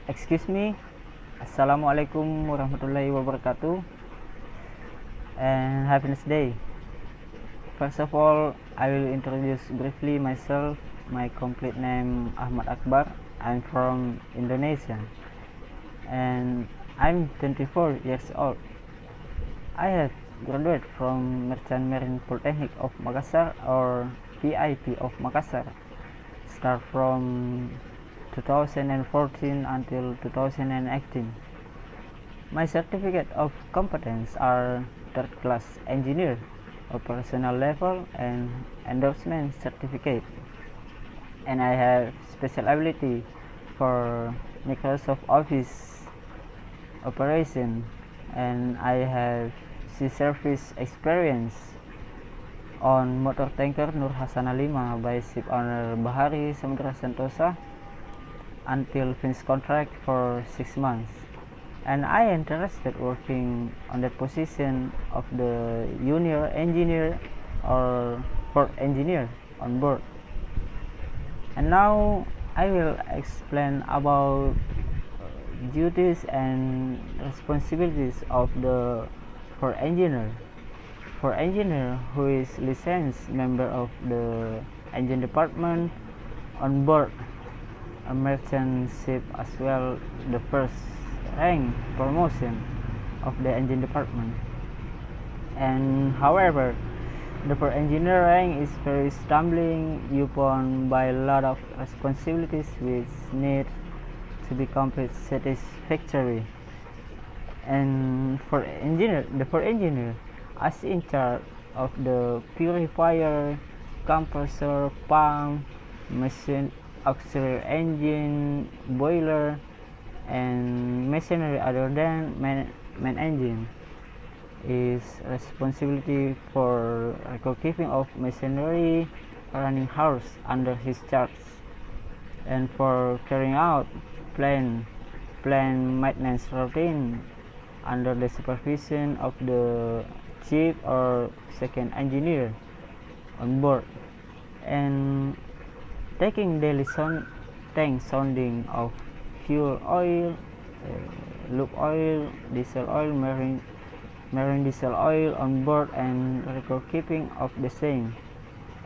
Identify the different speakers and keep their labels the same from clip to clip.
Speaker 1: Excuse me. Assalamualaikum warahmatullahi wabarakatuh, and have a nice day. First of all, I will introduce briefly myself. My complete name Ahmad Akbar. I'm from Indonesia and I'm 24 years old. I have graduated from Merchant Marine Polytechnic of Makassar, or PIP of Makassar, start from 2014 until 2018. My certificate of competence are third class engineer, operational level, and endorsement certificate. And I have special ability for Microsoft Office operation, and I have sea service experience on motor tanker Nur Hasana 5 by ship owner Bahari Samudra Sentosa until finish contract for 6 months. And I interested working on the position of the junior engineer or fourth engineer on board. And now I will explain about duties and responsibilities of the fourth engineer. For engineer who is licensed member of the engine department on board a merchant ship, as well the first rank promotion of the engine department. And however, the per engineer rank is very stumbling upon by a lot of responsibilities which need to be complete satisfactory. And for engineer, the for engineer as in charge of the purifier, compressor, pump, machine, auxiliary engine, boiler, and machinery other than main engine, is responsibility for record keeping of machinery running hours under his charge, and for carrying out plan maintenance routine under the supervision of the chief or second engineer on board, and taking daily tank sounding of fuel oil, lube oil, diesel oil, marine diesel oil on board, and record keeping of the same,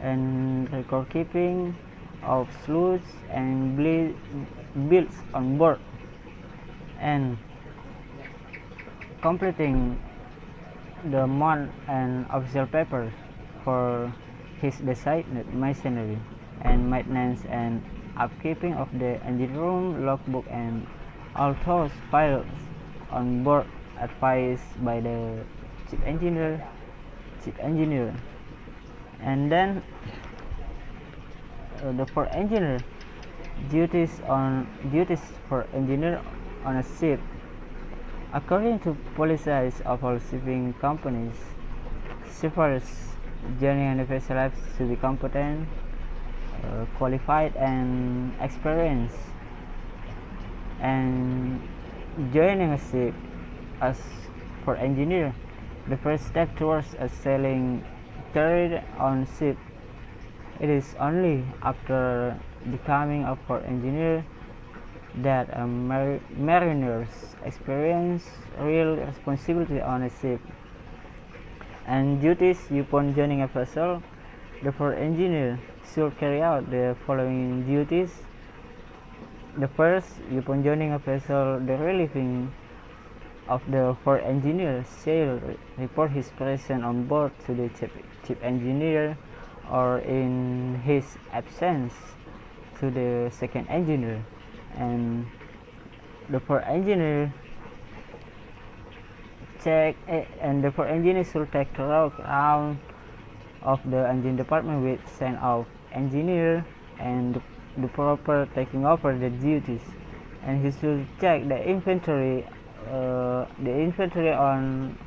Speaker 1: and record keeping of sluice and bills on board, and completing the month and official papers for his designated machinery, and maintenance and upkeeping of the engine room, logbook, and all those files on board, advised by the chief engineer. And then the for engineer duties for engineer on a ship. According to policies of all shipping companies, shippers joining a vessel have to be competent, qualified, and experienced. And joining a ship as for engineer, the first step towards a sailing career on ship. It is only after becoming a port engineer that a mariner's experience real responsibility on a ship and duties upon joining a vessel. The port engineer should carry out the following duties. The first, upon joining a vessel, the relieving of the port engineer shall report his presence on board to the chief engineer, or in his absence to the second engineer. And the port engineer should take thorough account of the engine department with sign of engineer and the proper taking over the duties, and he should check the inventory on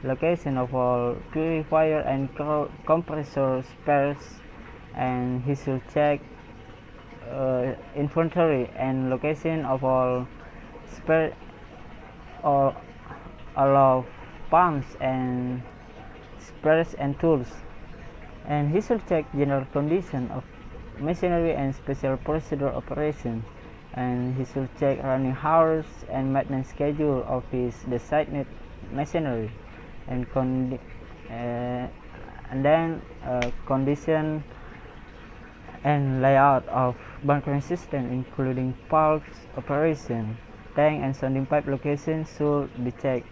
Speaker 1: location of all purifier and compressor spares, and he should check inventory and location of all spare or all of pumps and spares and tools, and he should check general condition of machinery and special procedure operation, and he should check running hours and maintenance schedule of his designated machinery, and then condition and layout of bunkering system, including pulse operation, tank and sounding pipe location should be checked,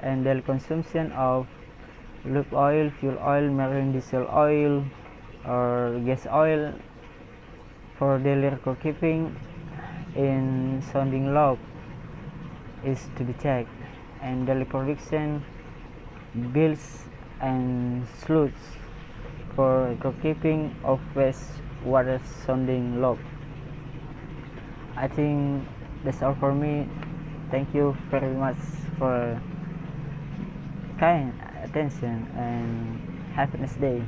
Speaker 1: and daily consumption of lube oil, fuel oil, marine diesel oil, or gas oil for daily record keeping in sounding log is to be checked, and daily production bills and sleuths for record keeping of wastewater sounding log. I think that's all for me. Thank you very much for kind attention and have a nice day.